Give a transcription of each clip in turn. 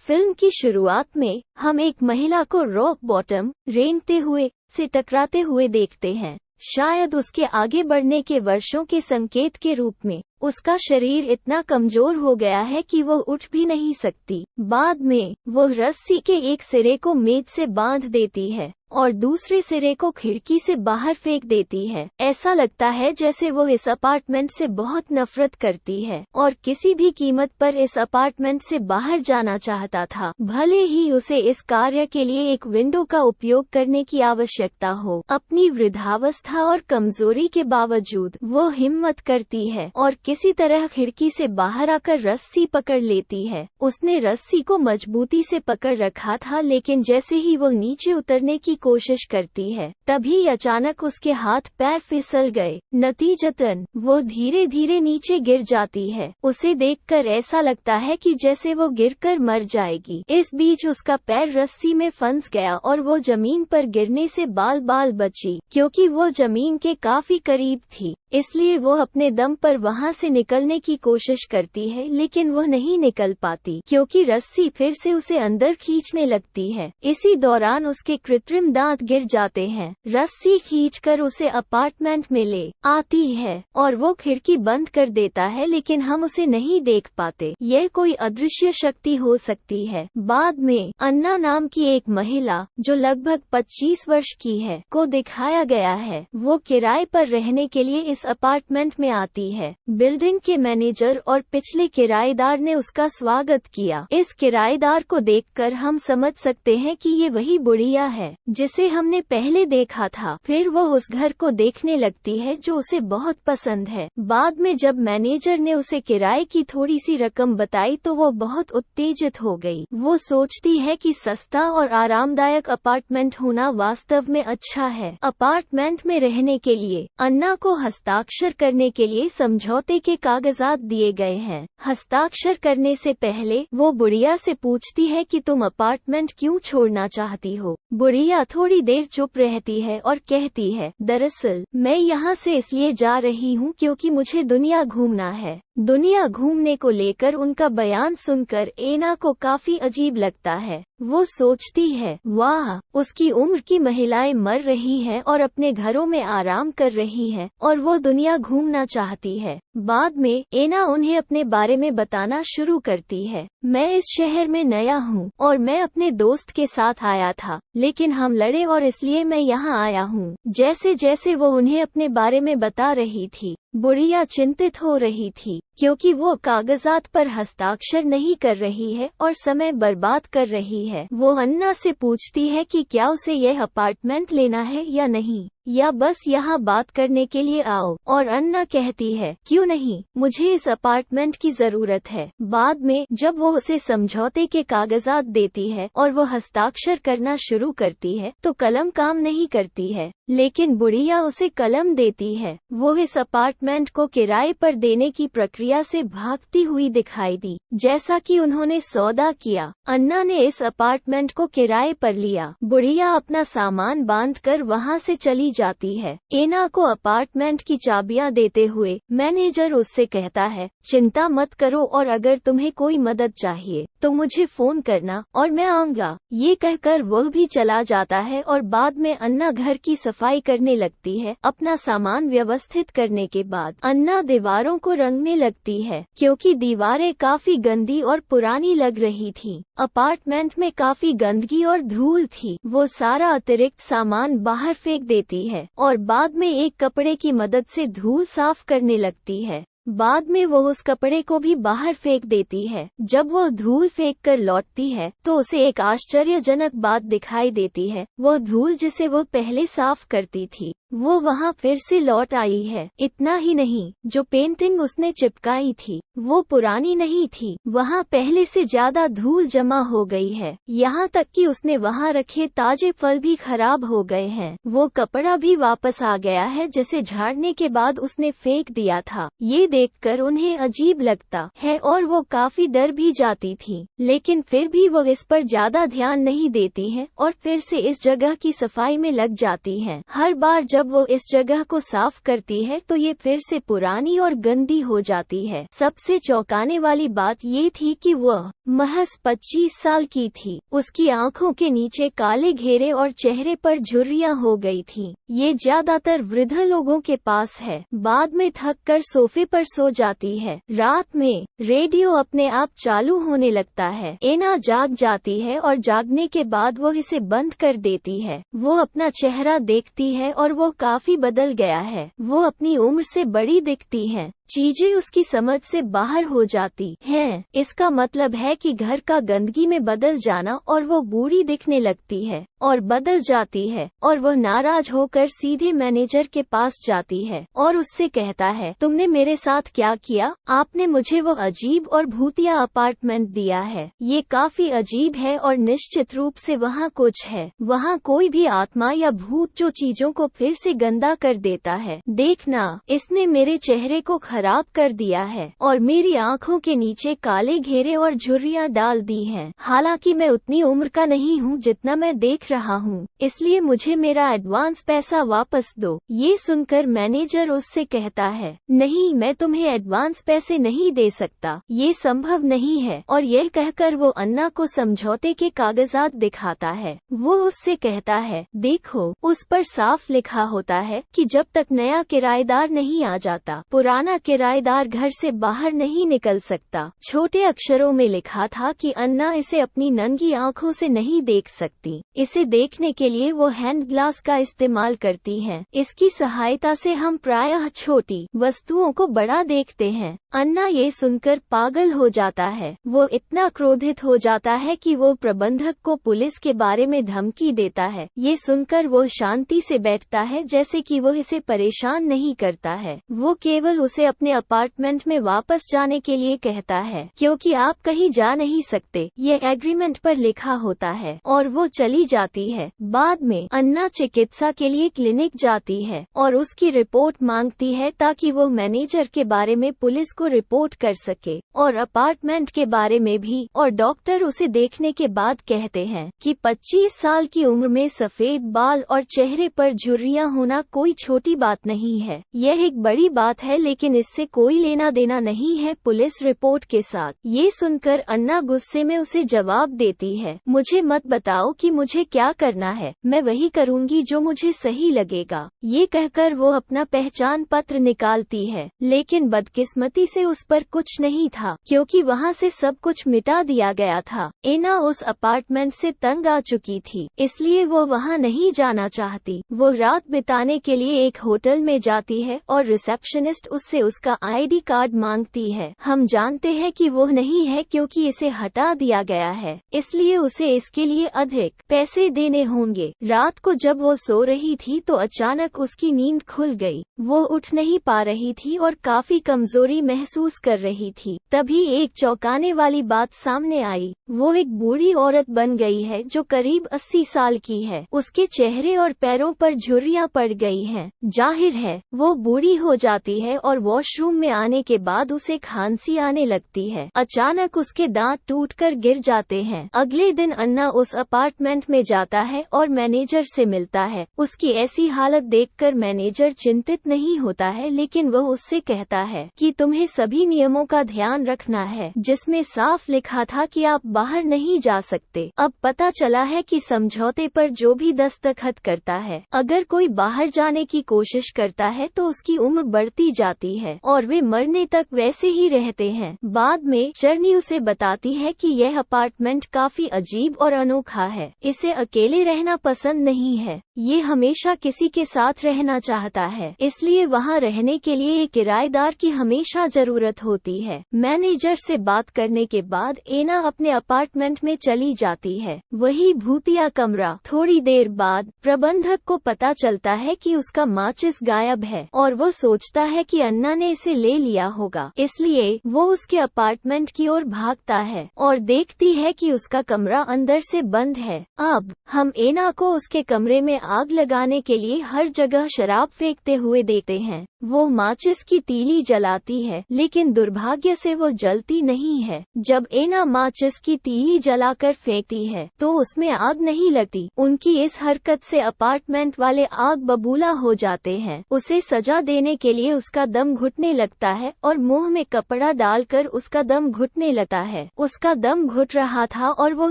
Film की शुरुआत में हम एक महिला को रॉक बॉटम रेंगते हुए से टकराते हुए देखते हैं, शायद उसके आगे बढ़ने के वर्षों के संकेत के रूप में। उसका शरीर इतना कमजोर हो गया है कि वो उठ भी नहीं सकती। बाद में वो रस्सी के एक सिरे को मेज से बांध देती है और दूसरे सिरे को खिड़की से बाहर फेंक देती है। ऐसा लगता है जैसे वो इस अपार्टमेंट से बहुत नफरत करती है और किसी भी कीमत पर इस अपार्टमेंट से बाहर जाना चाहता था, भले ही उसे इस कार्य के लिए एक विंडो का उपयोग करने की आवश्यकता हो। अपनी वृद्धावस्था और कमजोरी के बावजूद वो हिम्मत करती है और किसी तरह खिड़की से बाहर आकर रस्सी पकड़ लेती है। उसने रस्सी को मजबूती से पकड़ रखा था, लेकिन जैसे ही वो नीचे उतरने की कोशिश करती है, तभी अचानक उसके हाथ पैर फिसल गए। नतीजतन वो धीरे धीरे नीचे गिर जाती है। उसे देखकर ऐसा लगता है कि जैसे वो गिरकर मर जाएगी। इस बीच उसका पैर रस्सी में फंस गया और वो जमीन पर गिरने से बाल बाल बची। क्योंकि वो जमीन के काफी करीब थी, इसलिए वो अपने दम पर वहां से निकलने की कोशिश करती है, लेकिन वो नहीं निकल पाती क्योंकि रस्सी फिर से उसे अंदर खींचने लगती है। इसी दौरान उसके कृत्रिम दांत गिर जाते हैं। रस्सी खींचकर उसे अपार्टमेंट में ले आती है और वो खिड़की बंद कर देता है, लेकिन हम उसे नहीं देख पाते। यह कोई अदृश्य शक्ति हो सकती है। बाद में अन्ना नाम की एक महिला जो लगभग 25 वर्ष की है को दिखाया गया है। वो किराए पर रहने के लिए इस अपार्टमेंट में आती है। बिल्डिंग के मैनेजर और पिछले किराएदार ने उसका स्वागत किया। इस किराएदार को देखकर हम समझ सकते हैं कि ये वही बुढ़िया है जिसे हमने पहले देखा था। फिर वो उस घर को देखने लगती है जो उसे बहुत पसंद है। बाद में जब मैनेजर ने उसे किराए की थोड़ी सी रकम बताई तो वो बहुत उत्तेजित हो गई। वो सोचती है कि सस्ता और आरामदायक अपार्टमेंट होना वास्तव में अच्छा है। अपार्टमेंट में रहने के लिए अन्ना को हस्ताक्षर करने के लिए समझौते के कागजात दिए गए हैं। हस्ताक्षर करने से पहले वो बुढ़िया से पूछती है कि तुम अपार्टमेंट क्यों छोड़ना चाहती हो। बुढ़िया थोड़ी देर चुप रहती है और कहती है, दरअसल मैं यहाँ से इसलिए जा रही हूँ क्योंकि मुझे दुनिया घूमना है। दुनिया घूमने को लेकर उनका बयान सुनकर एना को काफी अजीब लगता है। वो सोचती है, वाह, उसकी उम्र की महिलाएं मर रही हैं और अपने घरों में आराम कर रही हैं और वो दुनिया घूमना चाहती है। बाद में एना उन्हें अपने बारे में बताना शुरू करती है। मैं इस शहर में नया हूँ और मैं अपने दोस्त के साथ आया था, लेकिन हम लड़े और इसलिए मैं यहाँ आया हूँ। जैसे जैसे वो उन्हें अपने बारे में बता रही थी, बुढ़िया चिंतित हो रही थी क्योंकि वो कागजात पर हस्ताक्षर नहीं कर रही है और समय बर्बाद कर रही है। वो अन्ना से पूछती है कि क्या उसे यह अपार्टमेंट लेना है या नहीं, या बस यहाँ बात करने के लिए आओ। और अन्ना कहती है, क्यों नहीं, मुझे इस अपार्टमेंट की जरूरत है। बाद में जब वो उसे समझौते के कागजात देती है और वो हस्ताक्षर करना शुरू करती है तो कलम काम नहीं करती है, लेकिन बुढ़िया उसे कलम देती है। वो इस अपार्टमेंट को किराए पर देने की प्रक्रिया से भागती हुई दिखाई दी। जैसा कि उन्होंने सौदा किया, अन्ना ने इस अपार्टमेंट को किराए पर लिया। बुढ़िया अपना सामान बांधकर वहाँ से चली जाती है। एना को अपार्टमेंट की चाबियां देते हुए मैनेजर उससे कहता है, चिंता मत करो और अगर तुम्हें कोई मदद चाहिए तो मुझे फोन करना और मैं आऊंगा। ये कहकर वह भी चला जाता है और बाद में अन्ना घर की सफाई करने लगती है। अपना सामान व्यवस्थित करने के बाद अन्ना दीवारों को रंगने लगती है क्योंकि दीवारें काफी गंदी और पुरानी लग रही थी। अपार्टमेंट में काफी गंदगी और धूल थी। वो सारा अतिरिक्त सामान बाहर फेंक देती है और बाद में एक कपड़े की मदद से धूल साफ करने लगती है। बाद में वो उस कपड़े को भी बाहर फेंक देती है। जब वो धूल फेंक कर लौटती है तो उसे एक आश्चर्यजनक बात दिखाई देती है। वो धूल जिसे वो पहले साफ करती थी वो वहाँ फिर से लौट आई है। इतना ही नहीं, जो पेंटिंग उसने चिपकाई थी वो पुरानी नहीं थी, वहाँ पहले से ज्यादा धूल जमा हो गई है। यहाँ तक कि उसने वहाँ रखे ताजे फल भी खराब हो गए हैं। वो कपड़ा भी वापस आ गया है जिसे झाड़ने के बाद उसने फेंक दिया था। ये देखकर उन्हें अजीब लगता है और वो काफी डर भी जाती थी, लेकिन फिर भी वो इस पर ज्यादा ध्यान नहीं देती हैं और फिर से इस जगह की सफाई में लग जाती हैं। हर बार जब जब वो इस जगह को साफ करती है तो ये फिर से पुरानी और गंदी हो जाती है। सबसे चौंकाने वाली बात ये थी कि वह महज 25 साल की थी। उसकी आंखों के नीचे काले घेरे और चेहरे पर झुर्रियां हो गई थीं। ये ज्यादातर वृद्ध लोगों के पास है। बाद में थक कर सोफे पर सो जाती है। रात में रेडियो अपने आप चालू होने लगता है। एना जाग जाती है और जागने के बाद वो इसे बंद कर देती है। वो अपना चेहरा देखती है और वो काफी बदल गया है। वो अपनी उम्र से बड़ी दिखती है। चीजें उसकी समझ से बाहर हो जाती हैं। इसका मतलब है कि घर का गंदगी में बदल जाना, और वो बूढ़ी दिखने लगती है और बदल जाती है। और वह नाराज होकर सीधे मैनेजर के पास जाती है और उससे कहता है, तुमने मेरे साथ क्या किया? आपने मुझे वो अजीब और भूतिया अपार्टमेंट दिया है। ये काफी अजीब है और निश्चित रूप से वहाँ कुछ है। वहाँ कोई भी आत्मा या भूत जो चीजों को फिर से गंदा कर देता है। देखना, इसने मेरे चेहरे को खराब कर दिया है और मेरी आंखों के नीचे काले घेरे और झुर्रियां डाल दी हैं। हालांकि मैं उतनी उम्र का नहीं हूँ जितना मैं देख रहा हूँ, इसलिए मुझे मेरा एडवांस पैसा वापस दो। ये सुनकर मैनेजर उससे कहता है, नहीं, मैं तुम्हें एडवांस पैसे नहीं दे सकता, ये संभव नहीं है। और यह कहकर वो अन्ना को समझौते के कागजात दिखाता है। वो उससे कहता है, देखो, उस पर साफ लिखा होता है कि जब तक नया किराएदार नहीं आ जाता, पुराना किराएदार घर से बाहर नहीं निकल सकता। छोटे अक्षरों में लिखा था कि अन्ना इसे अपनी नंगी आंखों से नहीं देख सकती। इसे देखने के लिए वो हैंड ग्लास का इस्तेमाल करती हैं। इसकी सहायता से हम प्रायः छोटी वस्तुओं को बड़ा देखते हैं। अन्ना ये सुनकर पागल हो जाता है। वो इतना क्रोधित हो जाता है कि वो प्रबंधक को पुलिस के बारे में धमकी देता है। ये सुनकर वो शांति से बैठता है, जैसे कि वो इसे परेशान नहीं करता है। वो केवल उसे अपने अपार्टमेंट में वापस जाने के लिए कहता है, क्योंकि आप कहीं जा नहीं सकते, ये एग्रीमेंट पर लिखा होता है। और वो चली जाती है। बाद में अन्ना चिकित्सा के लिए क्लिनिक जाती है और उसकी रिपोर्ट मांगती है ताकि वो मैनेजर के बारे में पुलिस को रिपोर्ट कर सके और अपार्टमेंट के बारे में भी। और डॉक्टर उसे देखने के बाद कहते हैं कि 25 साल की उम्र में सफेद बाल और चेहरे पर झुर्रियां होना कोई छोटी बात नहीं है। यह एक बड़ी बात है, लेकिन इससे कोई लेना देना नहीं है पुलिस रिपोर्ट के साथ। ये सुनकर अन्ना गुस्से में उसे जवाब देती है, मुझे मत बताओ कि मुझे क्या करना है, मैं वही करूँगी जो मुझे सही लगेगा। ये कहकर वो अपना पहचान पत्र निकालती है, लेकिन बदकिस्मती से उस पर कुछ नहीं था, क्योंकि वहाँ से सब कुछ मिटा दिया गया था। एना उस अपार्टमेंट से तंग आ चुकी थी, इसलिए वो वहाँ नहीं जाना चाहती। वो रात बिताने के लिए एक होटल में जाती है और रिसेप्शनिस्ट उससे उसका आईडी कार्ड मांगती है। हम जानते हैं कि वो नहीं है, क्योंकि इसे हटा दिया गया है, इसलिए उसे इसके लिए अधिक पैसे देने होंगे। रात को जब वो सो रही थी तो अचानक उसकी नींद खुल गई। वो उठ नहीं पा रही थी और काफी कमजोरी महसूस कर रही थी। तभी एक चौंकाने वाली बात सामने आई। वो एक बूढ़ी औरत बन गई है जो करीब 80 साल की है। उसके चेहरे और पैरों पर झुर्रियां पड़ गई हैं। जाहिर है वो बूढ़ी हो जाती है और वॉशरूम में आने के बाद उसे खांसी आने लगती है। अचानक उसके दांत टूटकर गिर जाते हैं। अगले दिन अन्ना उस अपार्टमेंट में जाता है और मैनेजर से मिलता है। उसकी ऐसी हालत देखकर मैनेजर चिंतित नहीं होता है, लेकिन वह उससे कहता है कि तुम्हें सभी नियमों का ध्यान रखना है, जिसमें साफ लिखा था कि आप बाहर नहीं जा सकते। अब पता चला है कि समझौते पर जो भी दस्तखत करता है, अगर कोई बाहर जाने की कोशिश करता है तो उसकी उम्र बढ़ती जाती है और वे मरने तक वैसे ही रहते हैं। बाद में चरनी उसे बताती है कि यह अपार्टमेंट काफी अजीब और अनोखा है। इसे अकेले रहना पसंद नहीं है, ये हमेशा किसी के साथ रहना चाहता है, इसलिए वहाँ रहने के लिए एक किराएदार की हमेशा जरूरत होती है। मैनेजर से बात करने के बाद एना अपने अपार्टमेंट में चली जाती है, वही भूतिया कमरा। थोड़ी देर बाद प्रबंधक को पता चलता है कि उसका माचिस गायब है और वो सोचता है कि अन्ना ने ने इसे ले लिया होगा, इसलिए वो उसके अपार्टमेंट की ओर भागता है और देखती है कि उसका कमरा अंदर से बंद है। अब हम एना को उसके कमरे में आग लगाने के लिए हर जगह शराब फेंकते हुए देखते हैं। वो माचिस की तीली जलाती है, लेकिन दुर्भाग्य से वो जलती नहीं है। जब एना माचिस की तीली जलाकर फेंकती है तो उसमें आग नहीं लगती। उनकी इस हरकत से अपार्टमेंट वाले आग बबूला हो जाते हैं। उसे सजा देने के लिए उसका दम घुटने लगता है और मुंह में कपड़ा डालकर उसका दम घुटने लगता है। उसका दम घुट रहा था और वो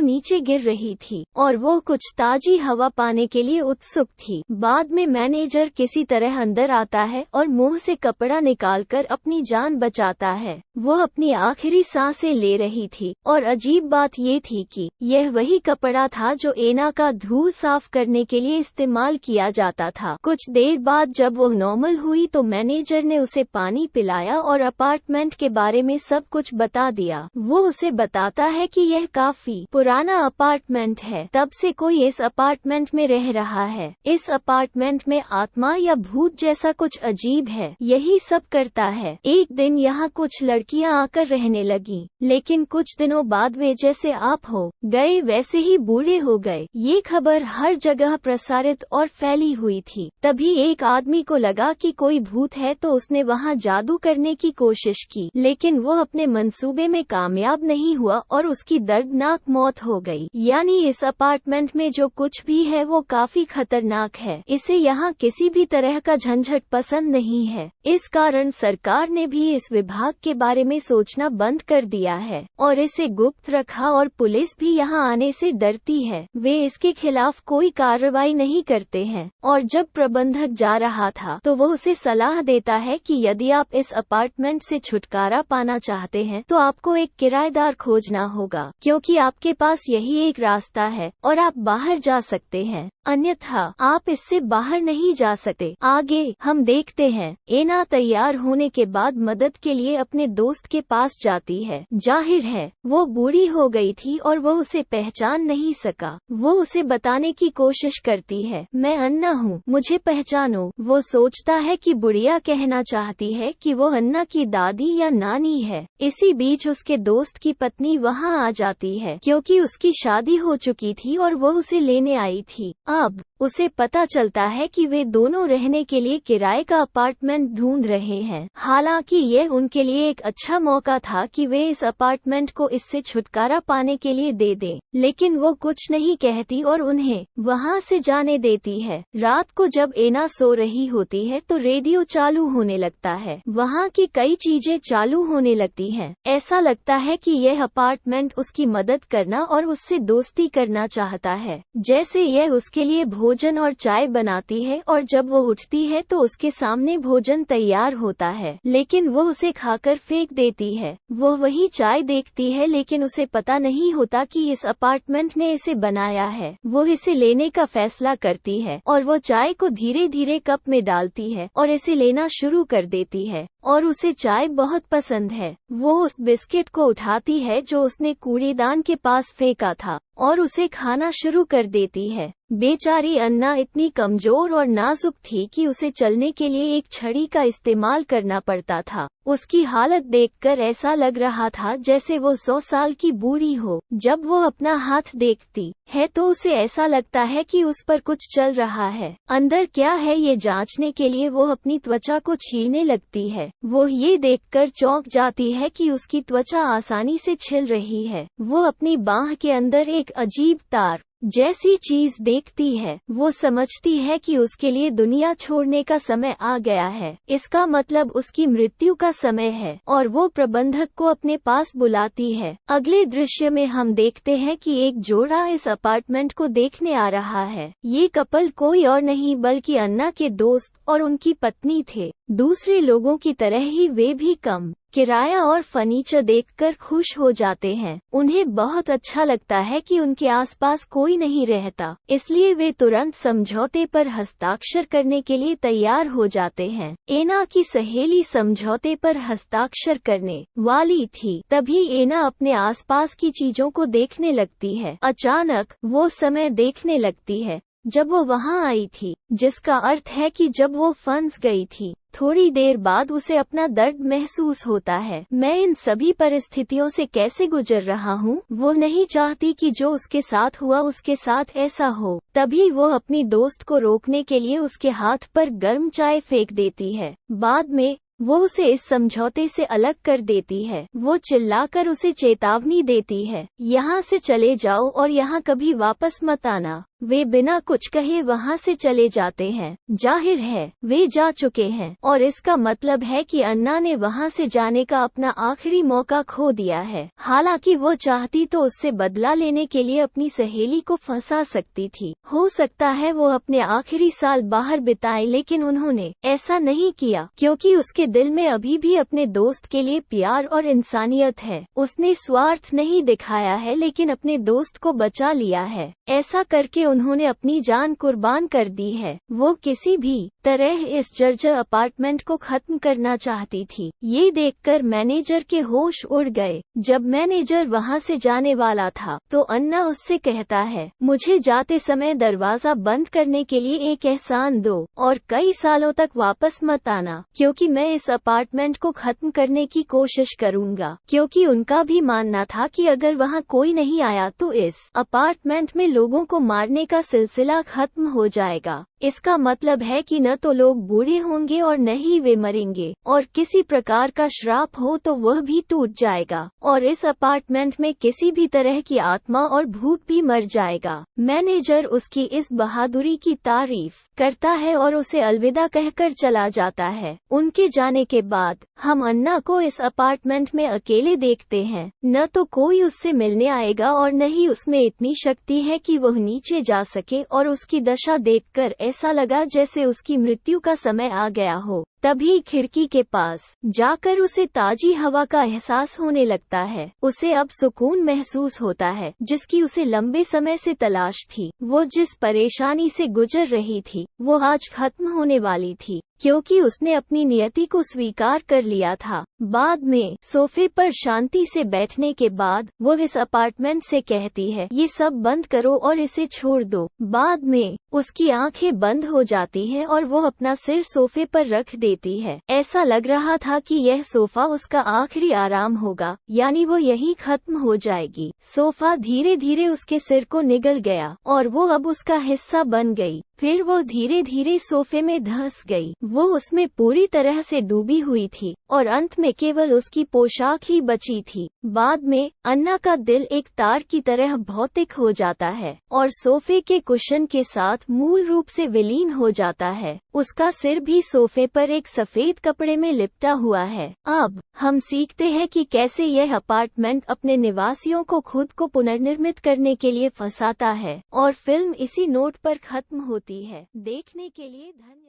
नीचे गिर रही थी और वो कुछ ताजी हवा पाने के लिए उत्सुक थी। बाद में मैनेजर किसी तरह अंदर आता है और मुंह से कपड़ा निकालकर अपनी जान बचाता है। वो अपनी आखिरी सांसें ले रही थी और अजीब बात ये थी कि यह वही कपड़ा था जो एना का धूल साफ करने के लिए इस्तेमाल किया जाता था। कुछ देर बाद जब वो नॉर्मल हुई तो मैनेजर ने उसे पानी पिलाया और अपार्टमेंट के बारे में सब कुछ बता दिया। वो उसे बताता है कि यह काफी पुराना अपार्टमेंट है, तब से कोई इस अपार्टमेंट में रह रहा है। इस अपार्टमेंट में आत्मा या भूत जैसा कुछ अजीब है, यही सब करता है। एक दिन यहाँ कुछ लड़कियाँ आकर रहने लगी, लेकिन कुछ दिनों बाद वे जैसे आप हो गए वैसे ही बूढ़े हो गए। ये खबर हर जगह प्रसारित और फैली हुई थी। तभी एक आदमी को लगा कि कोई भूत है तो उसने वहाँ जादू करने की कोशिश की, लेकिन वो अपने मंसूबे में कामयाब नहीं हुआ और उसकी दर्दनाक मौत हो गई। यानी इस अपार्टमेंट में जो कुछ भी है वो काफी खतरनाक है। इसे यहाँ किसी भी तरह का झंझट पसंद नहीं है। इस कारण सरकार ने भी इस विभाग के बारे में सोचना बंद कर दिया है और इसे गुप्त रखा और पुलिस भी यहाँ आने से डरती है। वे इसके खिलाफ कोई कार्रवाई नहीं करते हैं और जब प्रबंधक जा रहा था तो वो उसे सलाह देता है कि यदि आप इस अपार्टमेंट से छुटकारा पाना चाहते हैं तो आपको एक किराएदार खोजना होगा, क्योंकि आपके पास यही एक रास्ता है और आप बाहर जा सकते हैं, अन्यथा आप इससे बाहर नहीं जा सकते। आगे हम देखते हैं एना तैयार होने के बाद मदद के लिए अपने दोस्त के पास जाती है। जाहिर है वो बूढ़ी हो गई थी और वो उसे पहचान नहीं सका। वो उसे बताने की कोशिश करती है, मैं अन्ना हूँ, मुझे पहचानो। वो सोचता है कि बुढ़िया कहना चाहती है कि वो अन्ना की दादी या नानी है। इसी बीच उसके दोस्त की पत्नी वहाँ आ जाती है, क्योंकि उसकी शादी हो चुकी थी और वो उसे लेने आई थी। अब उसे पता चलता है कि वे दोनों रहने के लिए किराए का अपार्टमेंट ढूंढ रहे हैं। हालांकि यह उनके लिए एक अच्छा मौका था कि वे इस अपार्टमेंट को इससे छुटकारा पाने के लिए दे दें, लेकिन वो कुछ नहीं कहती और उन्हें वहां से जाने देती है। रात को जब एना सो रही होती है तो रेडियो चालू होने लगता है। वहां की कई चीजें चालू होने लगती हैं। ऐसा लगता है कि यह अपार्टमेंट उसकी मदद करना और उससे दोस्ती करना चाहता है, जैसे यह उसके लिए भोजन और चाय बनाती है और जब वो उठती है तो उसके सामने भोजन तैयार होता है, लेकिन वो उसे खाकर फेंक देती है। वो वही चाय देखती है, लेकिन उसे पता नहीं होता कि इस अपार्टमेंट ने इसे बनाया है। वो इसे लेने का फैसला करती है और वो चाय को धीरे धीरे कप में डालती है और इसे लेना शुरू कर देती है और उसे चाय बहुत पसंद है। वो उस बिस्किट को उठाती है जो उसने कूड़ेदान के पास फेंका था और उसे खाना शुरू कर देती है। बेचारी अन्ना इतनी कमजोर और नाजुक थी कि उसे चलने के लिए एक छड़ी का इस्तेमाल करना पड़ता था। उसकी हालत देखकर ऐसा लग रहा था जैसे वो 100 साल की बूढ़ी हो। जब वो अपना हाथ देखती है तो उसे ऐसा लगता है कि उस पर कुछ चल रहा है। अंदर क्या है ये जांचने के लिए वो अपनी त्वचा को छीलने लगती है। वो ये देखकर चौंक जाती है कि उसकी त्वचा आसानी से छिल रही है। वो अपनी बांह के अंदर एक अजीब तार जैसी चीज देखती है। वो समझती है कि उसके लिए दुनिया छोड़ने का समय आ गया है। इसका मतलब उसकी मृत्यु का समय है और वो प्रबंधक को अपने पास बुलाती है। अगले दृश्य में हम देखते हैं कि एक जोड़ा इस अपार्टमेंट को देखने आ रहा है। ये कपल कोई और नहीं बल्कि अन्ना के दोस्त और उनकी पत्नी थे। दूसरे लोगों की तरह ही वे भी कम किराया और फर्नीचर देखकर खुश हो जाते हैं। उन्हें बहुत अच्छा लगता है कि उनके आसपास कोई नहीं रहता, इसलिए वे तुरंत समझौते पर हस्ताक्षर करने के लिए तैयार हो जाते हैं। एना की सहेली समझौते पर हस्ताक्षर करने वाली थी। तभी एना अपने आसपास की चीजों को देखने लगती है। अचानक वो समय देखने लगती है। जब वो वहाँ आई थी, जिसका अर्थ है कि जब वो फंस गई थी, थोड़ी देर बाद उसे अपना दर्द महसूस होता है। मैं इन सभी परिस्थितियों से कैसे गुजर रहा हूँ। वो नहीं चाहती कि जो उसके साथ हुआ उसके साथ ऐसा हो। तभी वो अपनी दोस्त को रोकने के लिए उसके हाथ पर गर्म चाय फेंक देती है। बाद में वो उसे इस समझौते से अलग कर देती है। वो चिल्लाकर उसे चेतावनी देती है, यहाँ से चले जाओ और यहाँ कभी वापस मत आना। वे बिना कुछ कहे वहाँ से चले जाते हैं। जाहिर है वे जा चुके हैं और इसका मतलब है कि अन्ना ने वहाँ से जाने का अपना आखिरी मौका खो दिया है। हालांकि वो चाहती तो उससे बदला लेने के लिए अपनी सहेली को फंसा सकती थी। हो सकता है वो अपने आखिरी साल बाहर बिताए, लेकिन उन्होंने ऐसा नहीं किया क्योंकि उसके दिल में अभी भी अपने दोस्त के लिए प्यार और इंसानियत है। उसने स्वार्थ नहीं दिखाया है, लेकिन अपने दोस्त को बचा लिया है। ऐसा करके उन्होंने अपनी जान कुर्बान कर दी है। वो किसी भी तरह इस जर्जर अपार्टमेंट को खत्म करना चाहती थी। ये देखकर मैनेजर के होश उड़ गए। जब मैनेजर वहाँ से जाने वाला था तो अन्ना उससे कहता है, मुझे जाते समय दरवाजा बंद करने के लिए एक एहसान दो और कई सालों तक वापस मत आना, क्योंकि मैं इस अपार्टमेंट को खत्म करने की कोशिश करूँगा। क्योंकि उनका भी मानना था कि अगर वहाँ कोई नहीं आया तो इस अपार्टमेंट में लोगों को मारने का सिलसिला खत्म हो जाएगा। इसका मतलब है कि न तो लोग बूढ़े होंगे और न ही वे मरेंगे, और किसी प्रकार का श्राप हो तो वह भी टूट जाएगा और इस अपार्टमेंट में किसी भी तरह की आत्मा और भूत भी मर जाएगा। मैनेजर उसकी इस बहादुरी की तारीफ करता है और उसे अलविदा कहकर चला जाता है। उनके जाने के बाद हम अन्ना को इस अपार्टमेंट में अकेले देखते हैं। न तो कोई उससे मिलने आएगा और न ही उसमें इतनी शक्ति है कि वह नीचे जा सके, और उसकी दशा देखकर ऐसा लगा जैसे उसकी मृत्यु का समय आ गया हो। तभी खिड़की के पास जाकर उसे ताजी हवा का एहसास होने लगता है। उसे अब सुकून महसूस होता है जिसकी उसे लंबे समय से तलाश थी। वो जिस परेशानी से गुजर रही थी वो आज खत्म होने वाली थी, क्योंकि उसने अपनी नियति को स्वीकार कर लिया था। बाद में सोफे पर शांति से बैठने के बाद वो इस अपार्टमेंट से कहती है, ये सब बंद करो और इसे छोड़ दो। बाद में उसकी आंखें बंद हो जाती हैं और वो अपना सिर सोफे पर रख देती है। ऐसा लग रहा था कि यह सोफा उसका आखिरी आराम होगा, यानी वो यहीं खत्म हो जाएगी। सोफा धीरे धीरे उसके सिर को निगल गया और वो अब उसका हिस्सा बन गई। फिर वो धीरे धीरे सोफे में धंस गई। वो उसमें पूरी तरह से डूबी हुई थी और अंत में केवल उसकी पोशाक ही बची थी। बाद में अन्ना का दिल एक तार की तरह भौतिक हो जाता है और सोफे के कुशन के साथ मूल रूप से विलीन हो जाता है। उसका सिर भी सोफे पर एक सफेद कपड़े में लिपटा हुआ है। अब हम सीखते हैं कि कैसे यह अपार्टमेंट अपने निवासियों को खुद को पुनर्निर्मित करने के लिए फंसाता है, और फिल्म इसी नोट पर खत्म होती है। देखने के लिए धन्यवाद।